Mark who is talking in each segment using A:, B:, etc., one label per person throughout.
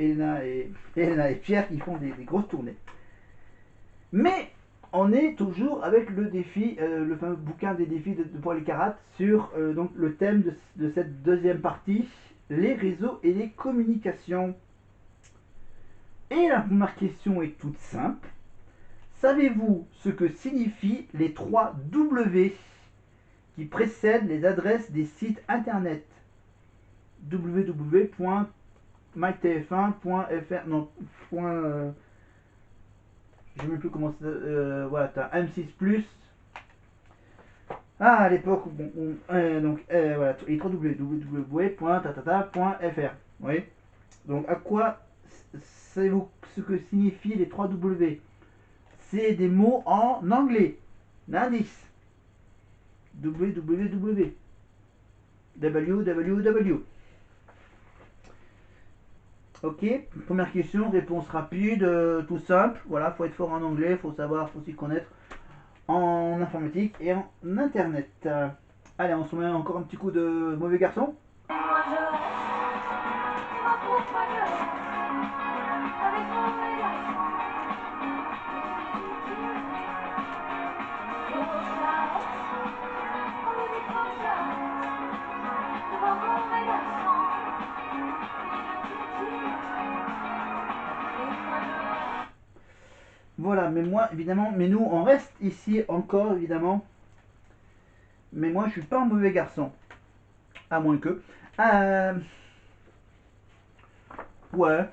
A: Elena et Pierre qui font des grosses tournées. Mais on est toujours avec le défi, le fameux bouquin des défis de Paul Elkarat sur donc le thème de cette deuxième partie, les réseaux et les communications. Et la première question est toute simple. Savez-vous ce que signifient les 3 W qui précèdent les adresses des sites internet? www.mytf1.fr, non, je ne sais même plus comment c'est. Voilà, t'as M6 Plus. Ah, à l'époque, bon, donc voilà, les 3 www.tatata.fr. Oui. Donc, à quoi savez-vous ce que signifient les 3 W? C'est des mots en anglais. L'indice. www. www. Ok, première question, réponse rapide, tout simple. Voilà, faut être fort en anglais, faut savoir, faut s'y connaître en informatique et en internet. Allez, on se met encore un petit coup de mauvais garçon. Voilà, mais moi, évidemment, mais nous, on reste ici encore, évidemment. Mais moi, je suis pas un mauvais garçon. À moins que. Euh, ouais,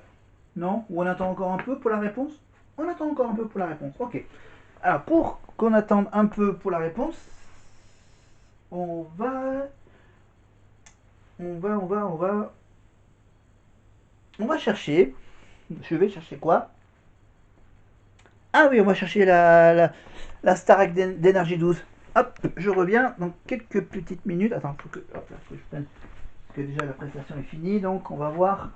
A: non? Ou on attend encore un peu pour la réponse? On attend encore un peu pour la réponse. Ok. Alors, pour qu'on attende un peu pour la réponse, on va. On va chercher. Je vais chercher quoi? Ah oui, on va chercher la Starac d'énergie 12. Hop, je reviens dans quelques petites minutes. Attends, hop, là, faut que je prenne. Parce que déjà la prestation est finie, donc on va voir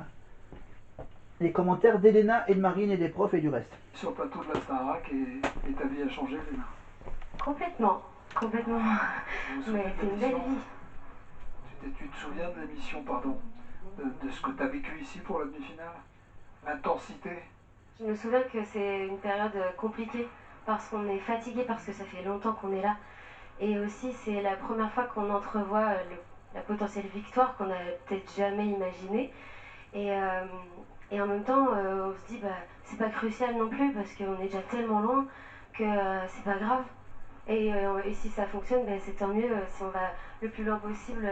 A: les commentaires d'Elena et de Marine et des profs et du reste.
B: Sur le plateau de la Starac et ta vie a changé, Elena?
C: Complètement, complètement. Mais c'est une belle vie.
B: Tu te souviens de l'émission, pardon, de ce que tu as vécu ici pour la demi-finale? L'intensité?
C: Je me souviens que c'est une période compliquée parce qu'on est fatigué, parce que ça fait longtemps qu'on est là. Et aussi, c'est la première fois qu'on entrevoit la potentielle victoire qu'on n'avait peut-être jamais imaginée. Et, euh, et en même temps, on se dit, bah, c'est pas crucial non plus parce qu'on est déjà tellement loin que c'est pas grave. Et si ça fonctionne, ben, c'est tant mieux. Si on va le plus loin possible,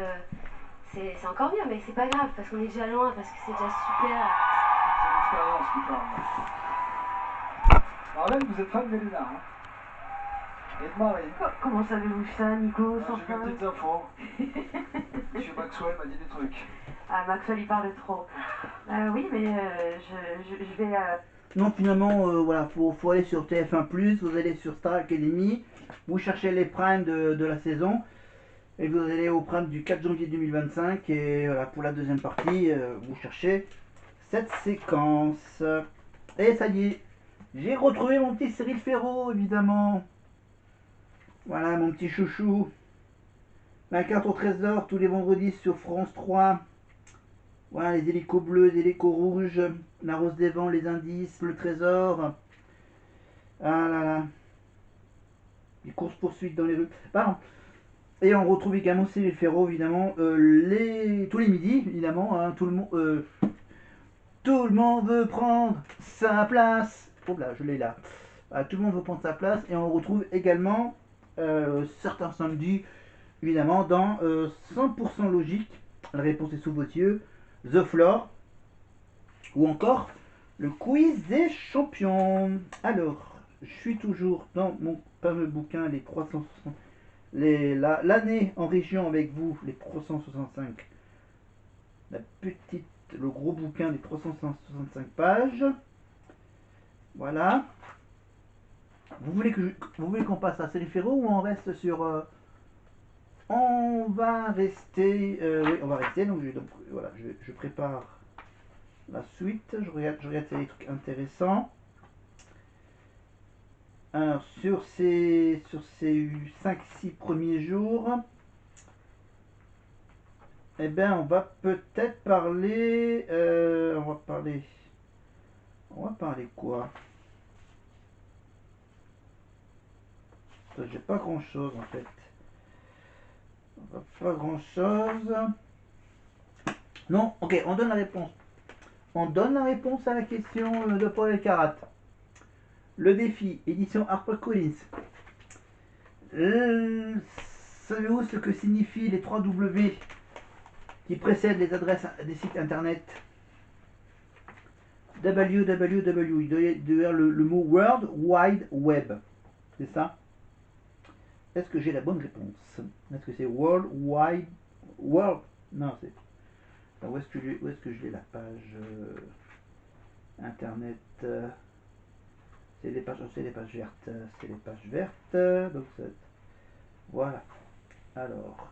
C: c'est encore mieux, mais c'est pas grave parce qu'on est déjà loin, parce que c'est déjà super.
B: C'est l'expérience qui parle. Marlène, vous êtes fan d'Elena, hein? Et de Marine.
D: Comment savez-vous ça, Nico?
B: Ah, j'ai mes petites infos. Monsieur Maxwell m'a dit des trucs.
D: Ah, Maxwell, il parle trop. Oui, mais je vais...
A: Non, finalement, voilà, faut aller sur TF1+, vous allez sur Star Academy, vous cherchez les primes de la saison, et vous allez au prime du 4 janvier 2025, et voilà, pour la deuxième partie, vous cherchez cette séquence. Et ça y est, j'ai retrouvé mon petit Cyril Ferraud, évidemment. Voilà, mon petit chouchou. La carte au trésor tous les vendredis sur France 3. Voilà, les hélicos bleus, les hélicos rouges, la rose des vents, les indices, le trésor. Ah là là. Les courses-poursuites dans les rues. Pardon. Et on retrouve également Cyril Ferraud, évidemment, tous les midis, évidemment. Hein, tout le monde veut prendre sa place. Oh là, je l'ai là. Ah, tout le monde veut prendre sa place. Et on retrouve également certains samedis, évidemment, dans 100% logique. La réponse est sous vos yeux. The Floor. Ou encore le quiz des champions. Alors, je suis toujours dans mon fameux bouquin, les 360. L'année en région avec vous, les 365. Le gros bouquin des 365 pages. Voilà. Vous voulez qu'on passe à Céliféro ou on reste sur. On va rester. Oui, on va rester. Donc, voilà, je prépare la suite. Je regarde s'il y a des trucs intéressants. Alors, sur ces 5-6 premiers jours, eh ben, on va peut-être parler. On va parler On va parler quoi? J'ai pas grand chose en fait. Pas grand chose. Non, ok, on donne la réponse. On donne la réponse à la question de Paul Elkarat. Le défi, édition HarperCollins. Savez-vous ce que signifient les 3 W qui précèdent les adresses des sites internet? www, derrière le mot World Wide Web. C'est ça? Est-ce que j'ai la bonne réponse? Est-ce que c'est World Wide World? Non, c'est. Où est-ce que je l'ai la page internet? C'est les pages vertes. C'est les pages vertes. Donc voilà. Alors,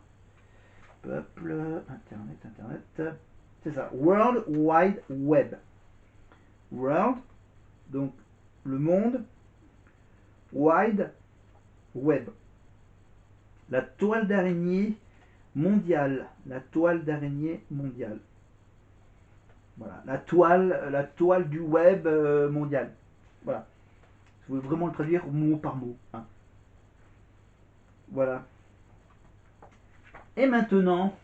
A: peuple, internet. C'est ça. World Wide Web. World, donc le monde. Wide Web. La toile d'araignée mondiale. La toile d'araignée mondiale. Voilà. La toile du web mondial. Voilà. Je voulais vraiment le traduire mot par mot. Hein. Voilà. Et maintenant,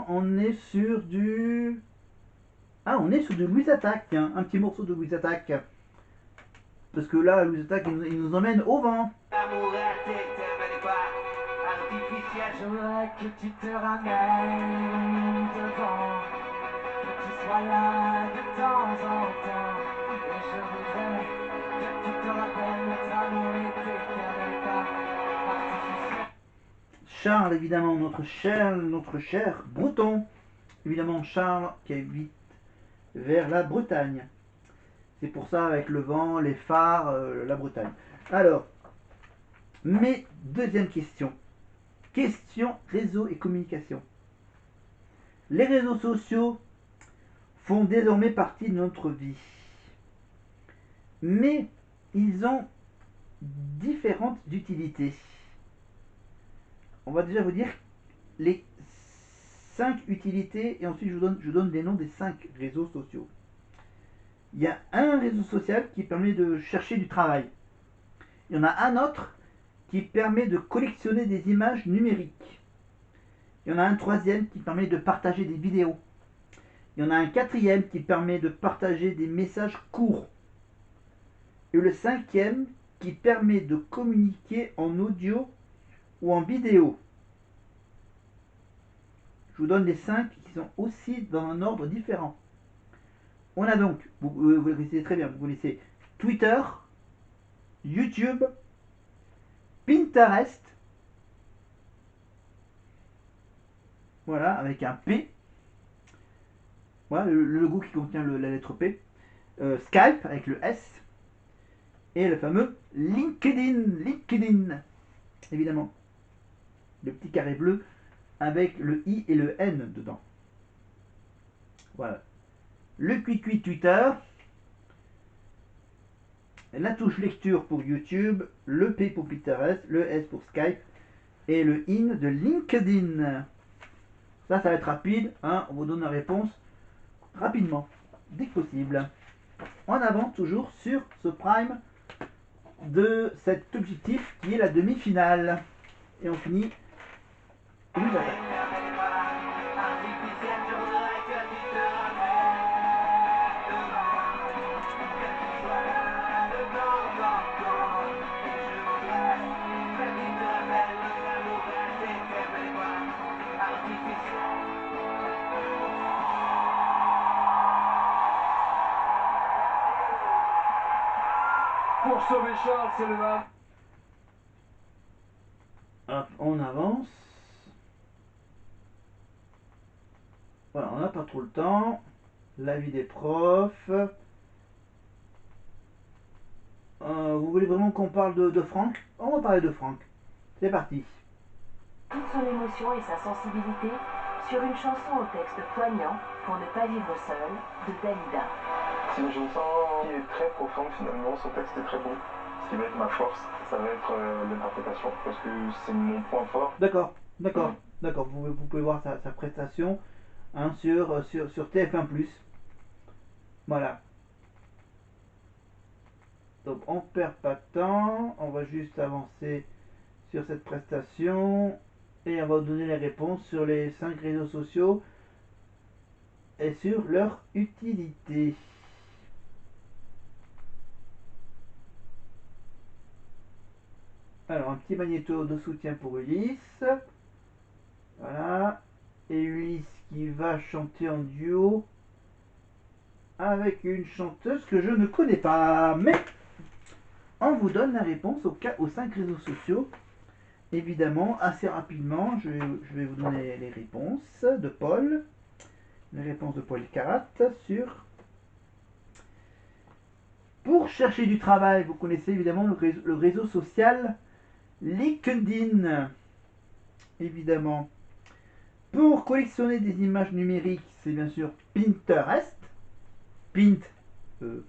A: on est sur du... Ah, on est sur du Louise Attaque. Hein. Un petit morceau de Louise Attaque. Parce que là, Louise Attaque, il nous emmène au vent.
E: Je voudrais que tu te ramènes devant, que tu sois là de temps en temps. Et je voudrais que tu te rappelles notre amour était qu'un pas artificiel.
A: Charles, évidemment, notre cher Breton. Évidemment, Charles qui habite vers la Bretagne. C'est pour ça, avec le vent, les phares, la Bretagne. Alors, mes deuxième question. Question réseau et communication. Les réseaux sociaux font désormais partie de notre vie. Mais ils ont différentes utilités. On va déjà vous dire les 5 utilités et ensuite je vous donne les noms des 5 réseaux sociaux. Il y a un réseau social qui permet de chercher du travail. Il y en a un autre qui permet de collectionner des images numériques. Il y en a un troisième qui permet de partager des vidéos. Il y en a un quatrième qui permet de partager des messages courts. Et le cinquième qui permet de communiquer en audio ou en vidéo. Je vous donne les 5 qui sont aussi dans un ordre différent. On a donc, vous le connaissez très bien, vous connaissez Twitter, YouTube, Pinterest, voilà, avec un P, voilà, le logo qui contient la lettre P, Skype avec le S, et le fameux LinkedIn, évidemment, le petit carré bleu avec le I et le N dedans. Voilà. Le QuickQuick Twitter, la touche lecture pour YouTube, le P pour Pinterest, le S pour Skype et le IN de LinkedIn. Ça va être rapide, hein, on vous donne la réponse rapidement, dès que possible. En avant toujours sur ce prime de cet objectif qui est la demi-finale. Et on finit.
B: Pour sauver Charles, c'est le mal.
A: Hop, on avance. Voilà, on n'a pas trop le temps. L'avis des profs. Vous voulez vraiment qu'on parle de Franck? On va parler de Franck. C'est parti.
D: Toute son émotion et sa sensibilité sur une chanson au texte poignant pour ne pas vivre seul de Dalida.
F: C'est une chanson qui est très profonde finalement, son texte est très beau. Ce qui va être ma force, ça va être l'interprétation, parce que c'est mon point fort.
A: D'accord. Vous pouvez voir sa prestation hein, sur TF1+. Voilà. Donc on perd pas de temps, on va juste avancer sur cette prestation et on va donner les réponses sur les 5 réseaux sociaux et sur leur utilité. Alors un petit magnéto de soutien pour Ulysse. Voilà. Et Ulysse qui va chanter en duo avec une chanteuse que je ne connais pas. Mais on vous donne la réponse aux 5 réseaux sociaux. Évidemment, assez rapidement, je vais vous donner les réponses de Paul. Les réponses de Paul Carat sur... Pour chercher du travail, vous connaissez évidemment le réseau social LinkedIn. Évidemment. Pour collectionner des images numériques, c'est bien sûr Pinterest. Pint,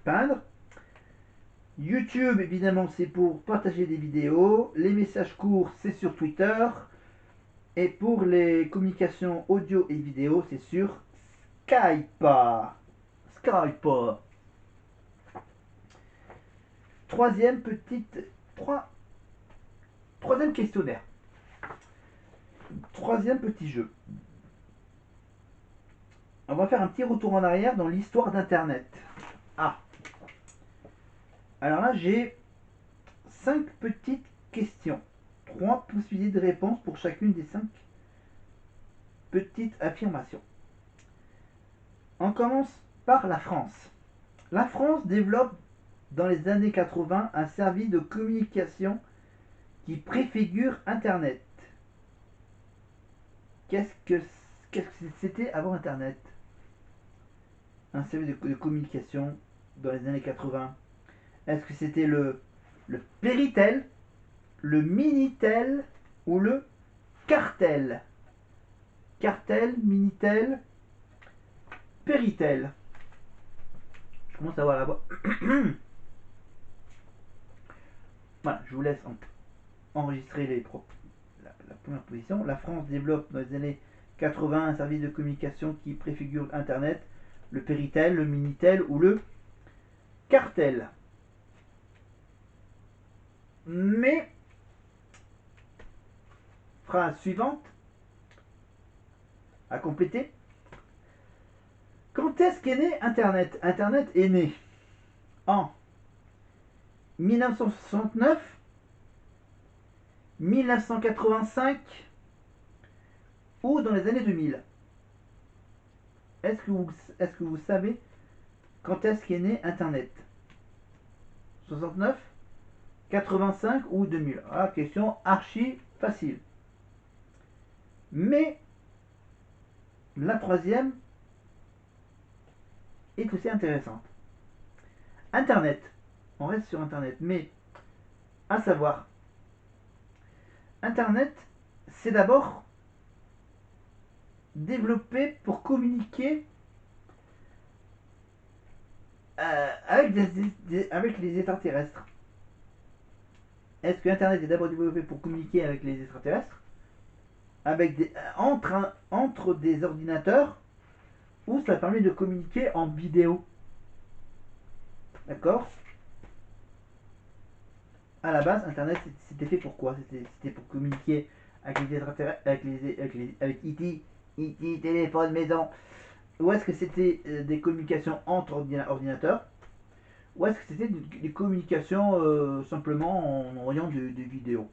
A: peindre. YouTube, évidemment, c'est pour partager des vidéos. Les messages courts, c'est sur Twitter. Et pour les communications audio et vidéo, c'est sur Skype. Skype. Troisième questionnaire. Troisième petit jeu. On va faire un petit retour en arrière dans l'histoire d'Internet. Ah. Alors là, j'ai 5 petites questions. 3 possibilités de réponse pour chacune des 5 petites affirmations. On commence par la France. La France développe dans les années 80 un service de communication qui préfigure Internet. Qu'est-ce que c'était avant Internet? Un service de communication dans les années 80. Est-ce que c'était le Péritel, le Minitel ou le Cartel? Cartel, Minitel, Péritel. Je commence à voir la voix. Voilà, je vous laisse enregistrer la première position. La France développe dans les années 80 un service de communication qui préfigure Internet, le Péritel, le Minitel ou le Cartel. Mais, phrase suivante à compléter. Quand est-ce qu'est né Internet? Internet est né en 1969, 1985 ou dans les années 2000. Est-ce que vous savez quand est-ce qu'est né Internet? 69, 85 ou 2000? Ah, question archi facile. Mais la troisième est aussi intéressante. Internet. On reste sur Internet, mais à savoir, Internet, c'est d'abord développé pour communiquer avec les extraterrestres. Est-ce que Internet est d'abord développé pour communiquer avec les extraterrestres, entre des ordinateurs, ou ça permet de communiquer en vidéo? D'accord? À la base, Internet, c'était fait pour quoi? C'était pour communiquer avec les extraterrestres, avec E.T., téléphone, maison. Ou est-ce que c'était des communications entre ordinateurs? Ou est-ce que c'était des communications simplement en envoyant des vidéos?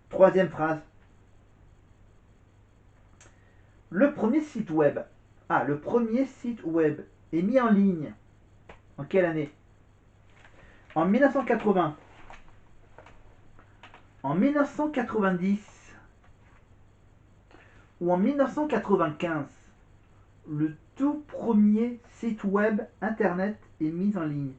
A: Troisième phrase. Le premier site web. Ah, le premier site web est mis en ligne. En quelle année? En 1980. En 1990. Ou en 1995. Le tout premier site web internet est mis en ligne.